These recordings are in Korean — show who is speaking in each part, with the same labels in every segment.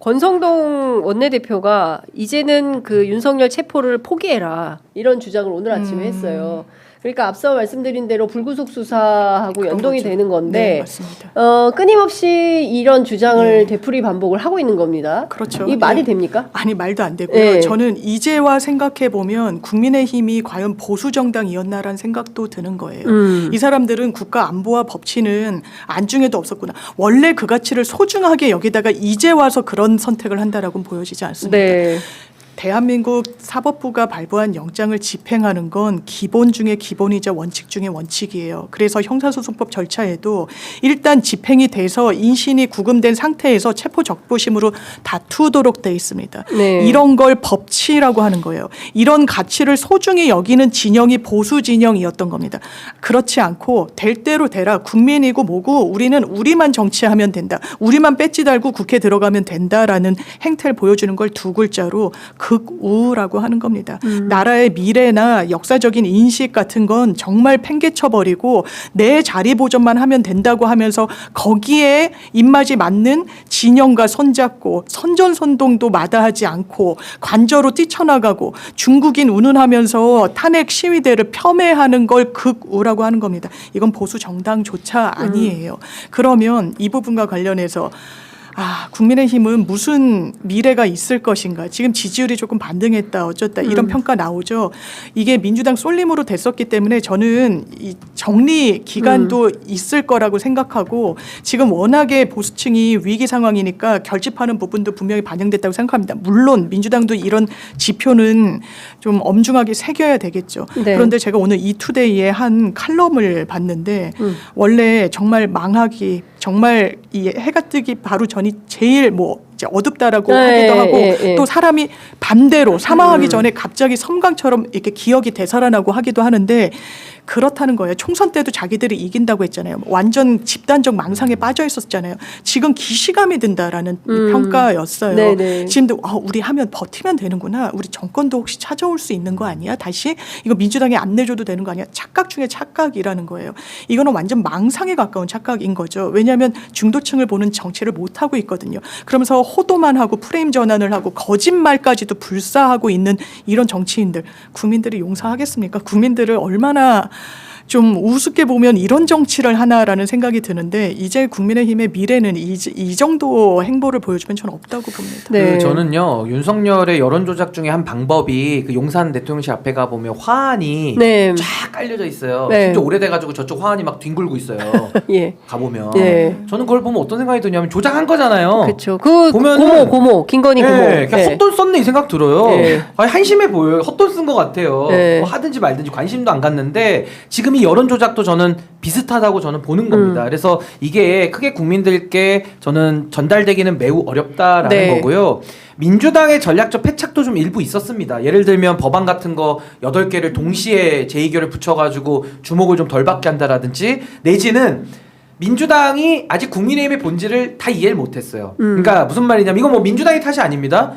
Speaker 1: 권성동 원내대표가 이제는 그 윤석열 체포를 포기해라 이런 주장을 오늘 아침에 했어요. 그러니까 앞서 말씀드린 대로 불구속 수사하고 연동이
Speaker 2: 거죠.
Speaker 1: 되는 건데
Speaker 2: 네, 맞습니다.
Speaker 1: 끊임없이 이런 주장을 되풀이 반복을 하고 있는 겁니다.
Speaker 2: 그렇죠.
Speaker 1: 이 말이 됩니까?
Speaker 2: 아니 말도 안 되고요.
Speaker 1: 네.
Speaker 2: 저는 이제와 생각해 보면 국민의힘이 과연 보수 정당이었나라는 생각도 드는 거예요. 이 사람들은 국가 안보와 법치는 안중에도 없었구나. 원래 그 가치를 소중하게 여기다가 이제 와서 그런 선택을 한다라고는 보여지지 않습니다.
Speaker 1: 네.
Speaker 2: 대한민국 사법부가 발부한 영장을 집행하는 건 기본 중에 기본이자 원칙 중에 원칙이에요. 그래서 형사소송법 절차에도 일단 집행이 돼서 인신이 구금된 상태에서 체포적부심으로 다투도록 돼 있습니다.
Speaker 1: 네.
Speaker 2: 이런 걸 법치라고 하는 거예요. 이런 가치를 소중히 여기는 진영이 보수 진영이었던 겁니다. 그렇지 않고 될 대로 되라. 국민이고 뭐고 우리는 우리만 정치하면 된다. 우리만 배지 달고 국회 들어가면 된다라는 행태를 보여주는 걸 두 글자로 극우라고 하는 겁니다. 나라의 미래나 역사적인 인식 같은 건 정말 팽개쳐버리고 내 자리 보존만 하면 된다고 하면서 거기에 입맛이 맞는 진영과 손잡고 선전선동도 마다하지 않고 관저로 뛰쳐나가고 중국인 운운하면서 탄핵 시위대를 폄훼하는 걸 극우라고 하는 겁니다. 이건 보수 정당조차 아니에요. 그러면 이 부분과 관련해서 국민의힘은 무슨 미래가 있을 것인가. 지금 지지율이 조금 반등했다 어쩌다 이런 평가 나오죠. 이게 민주당 쏠림으로 됐었기 때문에 저는 이 정리 기간도 있을 거라고 생각하고 지금 워낙에 보수층이 위기 상황이니까 결집하는 부분도 분명히 반영됐다고 생각합니다. 물론 민주당도 이런 지표는 좀 엄중하게 새겨야 되겠죠.
Speaker 1: 네.
Speaker 2: 그런데 제가 오늘 이투데이에 한 칼럼을 봤는데 원래 정말 망하기 정말 이 해가 뜨기 바로 전이 제일 이제 어둡다라고 하기도 하고 또 사람이 반대로 사망하기 전에 갑자기 섬광처럼 이렇게 기억이 되살아나고 하기도 하는데 그렇다는 거예요. 총선 때도 자기들이 이긴다고 했잖아요. 완전 집단적 망상에 빠져 있었잖아요. 지금 기시감이 든다라는 이 평가였어요.
Speaker 1: 네네.
Speaker 2: 지금도 우리 하면 버티면 되는구나. 우리 정권도 혹시 찾아올 수 있는 거 아니야? 다시 이거 민주당에 안 내줘도 되는 거 아니야? 착각 중에 착각이라는 거예요. 이거는 완전 망상에 가까운 착각인 거죠. 왜냐하면 중도층을 보는 정치를 못 하고 있거든요. 그러면서 호도만 하고 프레임 전환을 하고 거짓말까지도 불사하고 있는 이런 정치인들 국민들이 용서하겠습니까? 국민들을 얼마나 좀 우습게 보면 이런 정치를 하나라는 생각이 드는데 이제 국민의힘의 미래는 이 정도 행보를 보여주면 저는 없다고 봅니다.
Speaker 1: 네.
Speaker 3: 저는요 윤석열의 여론 조작 중에 한 방법이 그 용산 대통령실 앞에 가 보면 화환이
Speaker 1: 네.
Speaker 3: 쫙 깔려져 있어요.
Speaker 1: 네.
Speaker 3: 진짜 오래돼가지고 저쪽 화환이 막 뒹굴고 있어요.
Speaker 1: 예.
Speaker 3: 가보면
Speaker 1: 예.
Speaker 3: 저는 그걸 보면 어떤 생각이 드냐면 조작한 거잖아요.
Speaker 1: 그렇죠. 그
Speaker 3: 보면은
Speaker 1: 고모 김건희 고모.
Speaker 3: 네, 그냥 헛돈 썼네 이 생각 들어요.
Speaker 1: 네.
Speaker 3: 아니, 한심해 보여요. 헛돈 쓴 것 같아요.
Speaker 1: 네.
Speaker 3: 뭐 하든지 말든지 관심도 안 갔는데 지금 이 여론 조작도 저는 비슷하다고 저는 보는 겁니다. 그래서 이게 크게 국민들께 저는 전달되기는 매우 어렵다라는
Speaker 1: 네.
Speaker 3: 거고요. 민주당의 전략적 패착도 좀 일부 있었습니다. 예를 들면 법안 같은 거 8개를 동시에 제2결을 붙여가지고 주목을 좀 덜 받게 한다라든지 내지는 민주당이 아직 국민의힘의 본질을 다 이해를 못했어요. 그러니까 무슨 말이냐면 이건 뭐 민주당의 탓이 아닙니다.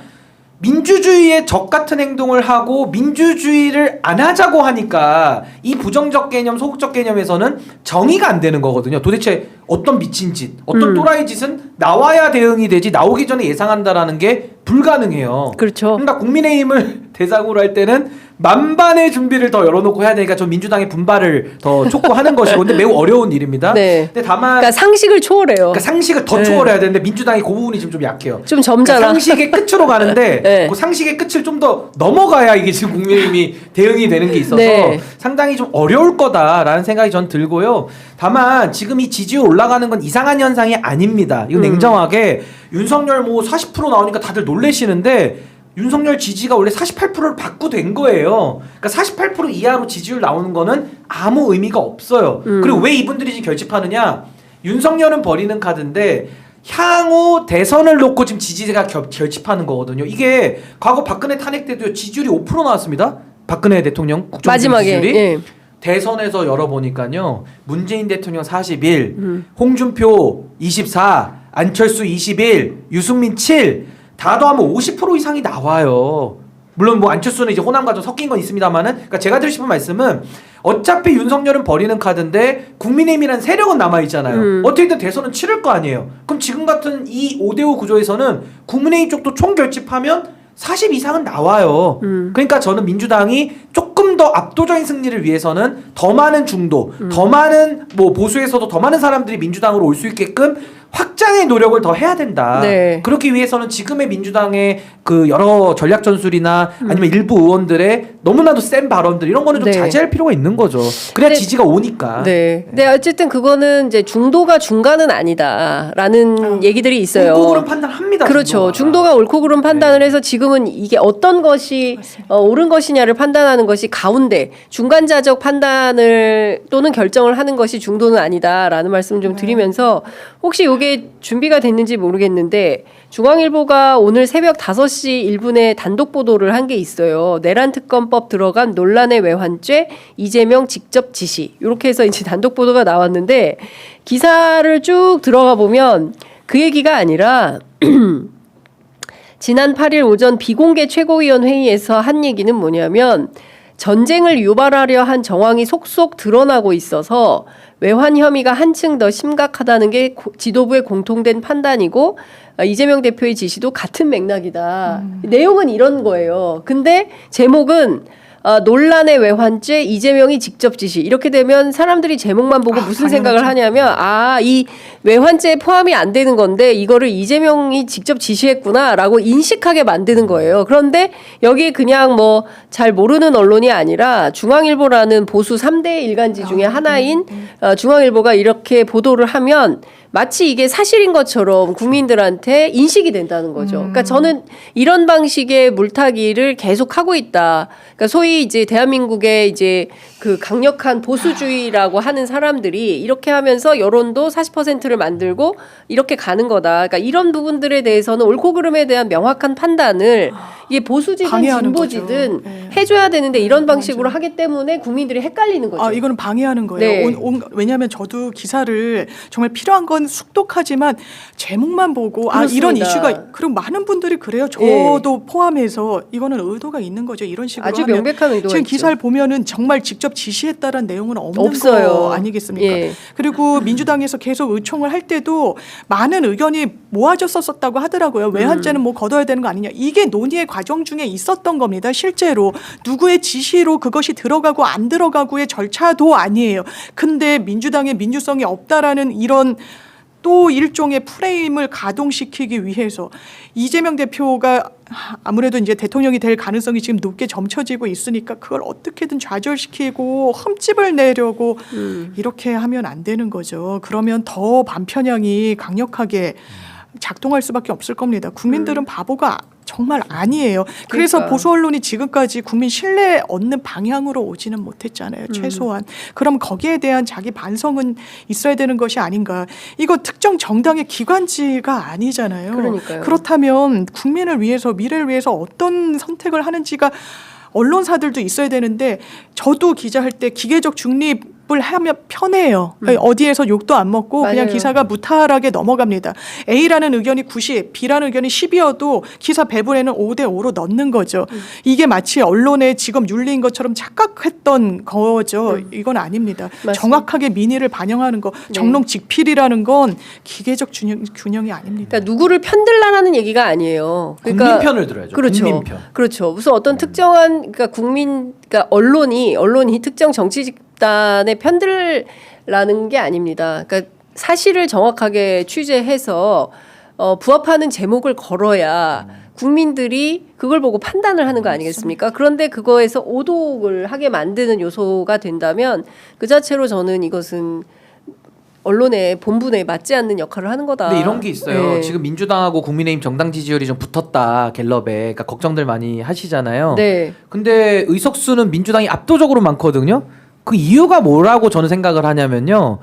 Speaker 3: 민주주의의 적 같은 행동을 하고 민주주의를 안 하자고 하니까 이 부정적 개념, 소극적 개념에서는 정의가 안 되는 거거든요. 도대체 어떤 미친 짓, 어떤 또라이 짓은 나와야 대응이 되지 나오기 전에 예상한다라는 게 불가능해요.
Speaker 1: 그렇죠.
Speaker 3: 그러니까 국민의힘을 대상으로 할 때는 만반의 준비를 더 열어놓고 해야 되니까 좀 민주당의 분발을 더 촉구하는 것이고 근데 매우 어려운 일입니다.
Speaker 1: 네.
Speaker 3: 근데 다만
Speaker 1: 그러니까 상식을 초월해요.
Speaker 3: 그러니까 상식을 더 초월해야 되는데 민주당이 그 부분이 지금 좀 약해요.
Speaker 1: 좀 점잖아.
Speaker 3: 그러니까 상식의 끝으로 가는데
Speaker 1: 네.
Speaker 3: 그 상식의 끝을 좀 더 넘어가야 이게 지금 국민의힘이 대응이 되는 게 있어서
Speaker 1: 네.
Speaker 3: 상당히 좀 어려울 거다라는 생각이 전 들고요. 다만 지금 이 지지율 올라가는 건 이상한 현상이 아닙니다. 이건 냉정하게 윤석열 뭐 40% 나오니까 다들 놀래시는데 윤석열 지지가 원래 48%를 받고 된 거예요. 그러니까 48% 이하로 지지율 나오는 거는 아무 의미가 없어요. 그리고 왜 이분들이 지금 결집하느냐? 윤석열은 버리는 카드인데 향후 대선을 놓고 지금 지지가 결집하는 거거든요. 이게 과거 박근혜 탄핵 때도 지지율이 5% 나왔습니다. 박근혜 대통령 국정
Speaker 1: 마지막에
Speaker 3: 지지율이.
Speaker 1: 예.
Speaker 3: 대선에서 열어보니까요. 문재인 대통령 41, 홍준표 24, 안철수 21, 유승민 7, 다 더하면 50% 이상이 나와요. 물론 뭐 안철수는 이제 호남과 좀 섞인 건 있습니다만은, 그러니까 제가 드리고 싶은 말씀은 어차피 윤석열은 버리는 카드인데 국민의힘이라는 세력은 남아 있잖아요. 어떻게든 대선은 치를 거 아니에요. 그럼 지금 같은 이 5대5 구조에서는 국민의힘 쪽도 총결집하면 40 이상은 나와요. 그러니까 저는 민주당이 조금 더 압도적인 승리를 위해서는 더 많은 중도, 더 많은 뭐 보수에서도 더 많은 사람들이 민주당으로 올 수 있게끔 확장의 노력을 더 해야 된다.
Speaker 1: 네.
Speaker 3: 그렇기 위해서는 지금의 민주당의 그 여러 전략 전술이나 아니면 일부 의원들의 너무나도 센 발언들 이런 거는 좀
Speaker 1: 네.
Speaker 3: 자제할 필요가 있는 거죠. 그래야
Speaker 1: 근데-
Speaker 3: 지지가 오니까.
Speaker 1: 네. 근데 어쨌든 그거는 이제 중도가 중간은 아니다라는 얘기들이 있어요.
Speaker 3: 옳고 그름 판단합니다.
Speaker 1: 그렇죠. 중도가 옳고 그름 판단을 해서 지금은 이게 어떤 것이 옳은 것이냐를 판단하는 것이 가운데 중간자적 판단을 또는 결정을 하는 것이 중도는 아니다라는 말씀을 좀 드리면서 혹시 이게 준비가 됐는지 모르겠는데 중앙일보가 오늘 새벽 5시 1분에 단독 보도를 한 게 있어요. 내란 특검법 들어간 논란의 외환죄 이재명 직접 지시 이렇게 해서 이제 단독 보도가 나왔는데 기사를 쭉 들어가 보면 그 얘기가 아니라 지난 8일 오전 비공개 최고위원 회의에서 한 얘기는 뭐냐면 전쟁을 유발하려 한 정황이 속속 드러나고 있어서 외환 혐의가 한층 더 심각하다는 게 지도부의 공통된 판단이고 이재명 대표의 지시도 같은 맥락이다. 내용은 이런 거예요. 근데 제목은 논란의 외환죄 이재명이 직접 지시 이렇게 되면 사람들이 제목만 보고 무슨 생각을 하냐면 이 외환죄에 포함이 안 되는 건데 이거를 이재명이 직접 지시했구나라고 인식하게 만드는 거예요. 그런데 여기에 그냥 뭐 잘 모르는 언론이 아니라 중앙일보라는 보수 3대 일간지 중에 하나인 중앙일보가 이렇게 보도를 하면 마치 이게 사실인 것처럼 국민들한테 인식이 된다는 거죠. 그러니까 저는 이런 방식의 물타기를 계속 하고 있다. 그러니까 소위 이제 대한민국의 이제 그 강력한 보수주의라고 하는 사람들이 이렇게 하면서 여론도 40%를 만들고 이렇게 가는 거다. 그러니까 이런 부분들에 대해서는 옳고 그름에 대한 명확한 판단을 이게 보수지든
Speaker 2: 방해하는
Speaker 1: 진보지든
Speaker 2: 거죠. 네.
Speaker 1: 해줘야 되는데 이런 방식으로 하기 때문에 국민들이 헷갈리는 거죠.
Speaker 2: 이거는 방해하는 거예요.
Speaker 1: 네.
Speaker 2: 왜냐하면 저도 기사를 정말 필요한 건 숙독하지만 제목만 보고
Speaker 1: 그렇습니다.
Speaker 2: 이런 이슈가 그리고 많은 분들이 그래요. 저도 포함해서 이거는 의도가 있는 거죠. 이런 식으로
Speaker 1: 아주
Speaker 2: 하면
Speaker 1: 명백한 의도가
Speaker 2: 지금
Speaker 1: 있죠.
Speaker 2: 기사를 보면은 정말 직접 지시했다는 내용은 없는
Speaker 1: 없어요.
Speaker 2: 거 아니겠습니까?
Speaker 1: 예.
Speaker 2: 그리고 민주당에서 계속 의총을 할 때도 많은 의견이 모아졌었다고 하더라고요. 외환죄는 뭐 걷어야 되는 거 아니냐. 이게 논의의 과정 중에 있었던 겁니다. 실제로 누구의 지시로 그것이 들어가고 안 들어가고의 절차도 아니에요. 근데 민주당의 민주성이 없다라는 이런 또 일종의 프레임을 가동시키기 위해서 이재명 대표가 아무래도 이제 대통령이 될 가능성이 지금 높게 점쳐지고 있으니까 그걸 어떻게든 좌절시키고 흠집을 내려고 이렇게 하면 안 되는 거죠. 그러면 더 반편향이 강력하게 작동할 수밖에 없을 겁니다. 국민들은 바보가 정말 아니에요. 그래서
Speaker 1: 그러니까.
Speaker 2: 보수 언론이 지금까지 국민 신뢰 얻는 방향으로 오지는 못했잖아요. 최소한. 그럼 거기에 대한 자기 반성은 있어야 되는 것이 아닌가. 이거 특정 정당의 기관지가 아니잖아요.
Speaker 1: 그러니까요.
Speaker 2: 그렇다면 국민을 위해서 미래를 위해서 어떤 선택을 하는지가 언론사들도 있어야 되는데 저도 기자할 때 기계적 중립을 하면 편해요. 어디에서 욕도 안 먹고 그냥
Speaker 1: 맞아요.
Speaker 2: 기사가 무탈하게 넘어갑니다. A라는 의견이 90, B라는 의견이 10이어도 기사 배분에는 5대 5로 넣는 거죠. 이게 마치 언론의 직업 윤리인 것처럼 착각했던 거죠. 이건 아닙니다.
Speaker 1: 맞습니다.
Speaker 2: 정확하게 민의를 반영하는 거,
Speaker 1: 네.
Speaker 2: 정론직필이라는 건 기계적 균형이 아닙니다.
Speaker 1: 그러니까 누구를 편들라는 얘기가 아니에요. 그러니까
Speaker 3: 국민 편을 들어야죠.
Speaker 1: 그렇죠.
Speaker 3: 국민 편.
Speaker 1: 그렇죠. 무슨 어떤 특정한 그러니까 그러니까 언론이 특정 정치 집단의 편들라는 게 아닙니다. 그러니까 사실을 정확하게 취재해서 부합하는 제목을 걸어야 국민들이 그걸 보고 판단을 하는 거 아니겠습니까? 그런데 그거에서 오독을 하게 만드는 요소가 된다면 그 자체로 저는 이것은 언론의 본분에 맞지 않는 역할을 하는 거다.
Speaker 3: 근데 이런 게 있어요.
Speaker 1: 네.
Speaker 3: 지금 민주당하고 국민의힘 정당 지지율이 좀 붙었다 갤럽에. 그러니까 걱정들 많이 하시잖아요.
Speaker 1: 네.
Speaker 3: 근데 의석수는 민주당이 압도적으로 많거든요. 그 이유가 뭐라고 저는 생각을 하냐면요.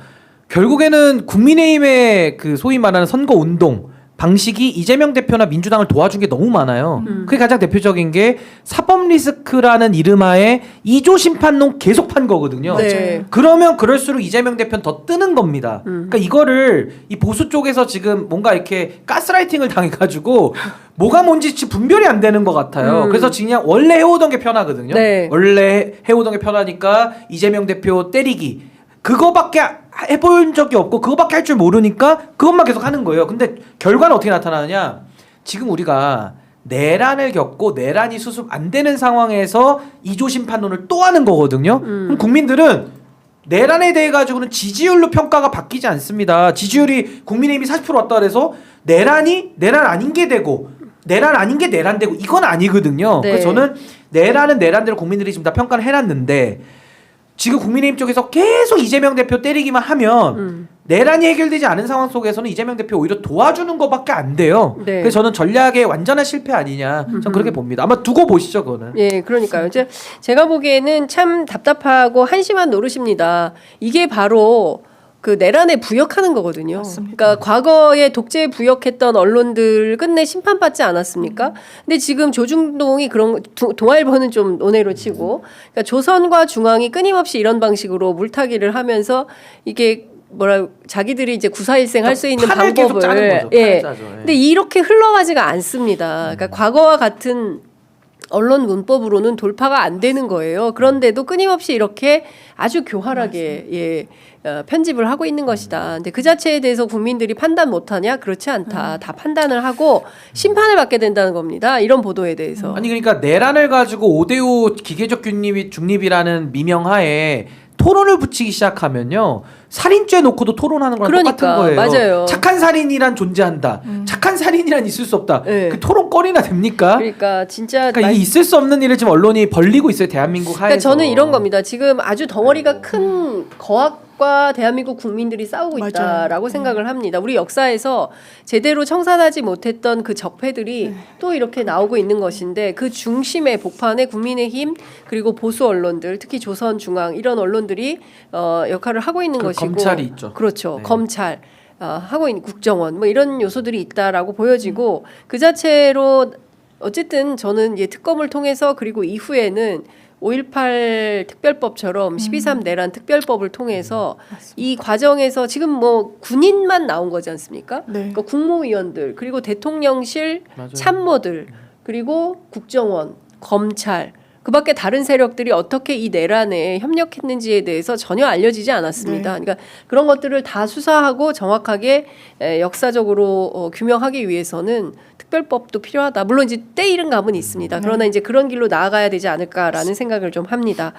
Speaker 3: 결국에는 국민의힘의 그 소위 말하는 선거 운동 방식이 이재명 대표나 민주당을 도와준 게 너무 많아요. 그게 가장 대표적인 게 사법 리스크라는 이름하에 2조 심판론 계속 판 거거든요.
Speaker 1: 네.
Speaker 3: 그러면 그럴수록 이재명 대표는 더 뜨는 겁니다. 그러니까 이거를 이 보수 쪽에서 지금 뭔가 이렇게 가스라이팅을 당해가지고 뭐가 뭔지 분별이 안 되는 것 같아요. 그래서 그냥 원래 해오던 게 편하거든요.
Speaker 1: 네.
Speaker 3: 원래 해오던 게 편하니까 이재명 대표 때리기 그거밖에 해본 적이 없고 그거밖에 할 줄 모르니까 그것만 계속 하는 거예요. 근데 결과는 어떻게 나타나느냐? 지금 우리가 내란을 겪고 내란이 수습 안 되는 상황에서 2조 심판론을 또 하는 거거든요. 그럼 국민들은 내란에 대해 가지고는 지지율로 평가가 바뀌지 않습니다. 지지율이 국민의힘이 40% 왔다 그래서 내란이 내란 아닌 게 되고 내란 아닌 게 내란 되고 이건 아니거든요.
Speaker 1: 네.
Speaker 3: 그래서 저는 내란은 내란대로 국민들이 지금 다 평가를 해놨는데 지금 국민의힘 쪽에서 계속 이재명 대표 때리기만 하면 내란이 해결되지 않은 상황 속에서는 이재명 대표 오히려 도와주는 것밖에 안 돼요.
Speaker 1: 네.
Speaker 3: 그래서 저는 전략의 완전한 실패 아니냐. 저는 그렇게 봅니다. 아마 두고 보시죠, 그거는.
Speaker 1: 예, 그러니까요. 제가 보기에는 참 답답하고 한심한 노릇입니다. 이게 바로 그 내란에 부역하는 거거든요.
Speaker 2: 맞습니다.
Speaker 1: 그러니까 과거에 독재에 부역했던 언론들 끝내 심판받지 않았습니까? 근데 지금 조중동이 그런 동아일보는 좀 논외로 치고, 그러니까 조선과 중앙이 끊임없이 이런 방식으로 물타기를 하면서 이게 자기들이 이제 구사일생 할 수 있는
Speaker 3: 판을 계속 짜는
Speaker 1: 방법을
Speaker 3: 거죠. 판을
Speaker 1: 예.
Speaker 3: 짜죠. 예.
Speaker 1: 근데 이렇게 흘러가지가 않습니다. 그러니까 과거와 같은 언론 문법으로는 돌파가 안 되는 거예요. 그런데도 끊임없이 이렇게 아주 교활하게 편집을 하고 있는 것이다. 근데 그 자체에 대해서 국민들이 판단 못하냐? 그렇지 않다. 다 판단을 하고 심판을 받게 된다는 겁니다. 이런 보도에 대해서.
Speaker 3: 아니 그러니까 내란을 가지고 5대5 기계적 중립이라는 미명하에 토론을 붙이기 시작하면요 살인죄 놓고도 토론하는 거랑
Speaker 1: 그러니까,
Speaker 3: 똑같은 거예요.
Speaker 1: 맞아요.
Speaker 3: 착한 살인이란 존재한다. 착한 살인이란 있을 수 없다.
Speaker 1: 네.
Speaker 3: 그 토론거리나 됩니까?
Speaker 1: 그러니까 진짜
Speaker 3: 그러니까 이게 있을 수 없는 일을 지금 언론이 벌리고 있어요. 대한민국 하에서.
Speaker 1: 그러니까 저는 이런 겁니다. 지금 아주 덩어리가 큰 거학과 대한민국 국민들이 싸우고
Speaker 2: 맞아요.
Speaker 1: 있다라고 생각을 합니다. 우리 역사에서 제대로 청산하지 못했던 그 적폐들이 또 이렇게 나오고 있는 것인데 그 중심에 복판에 국민의힘 그리고 보수 언론들 특히 조선중앙 이런 언론들이 역할을 하고 있는 것이고
Speaker 3: 검찰이 있죠.
Speaker 1: 그렇죠.
Speaker 3: 네.
Speaker 1: 검찰 하고 있는 국정원 뭐 이런 요소들이 있다라고 보여지고 그 자체로 어쨌든 저는 특검을 통해서 그리고 이후에는 5.18 특별법처럼 12.3 내란 특별법을 통해서 이 과정에서 지금 뭐 군인만 나온 거지 않습니까?
Speaker 2: 네.
Speaker 1: 그러니까 국무위원들 그리고 대통령실
Speaker 3: 맞아요.
Speaker 1: 참모들 그리고 국정원, 검찰 그밖에 다른 세력들이 어떻게 이 내란에 협력했는지에 대해서 전혀 알려지지 않았습니다.
Speaker 2: 네.
Speaker 1: 그러니까 그런 것들을 다 수사하고 정확하게 역사적으로 규명하기 위해서는 특별법도 필요하다. 물론 이제 때 이른 감은 있습니다. 그러나 이제 그런 길로 나아가야 되지 않을까라는 생각을 좀 합니다.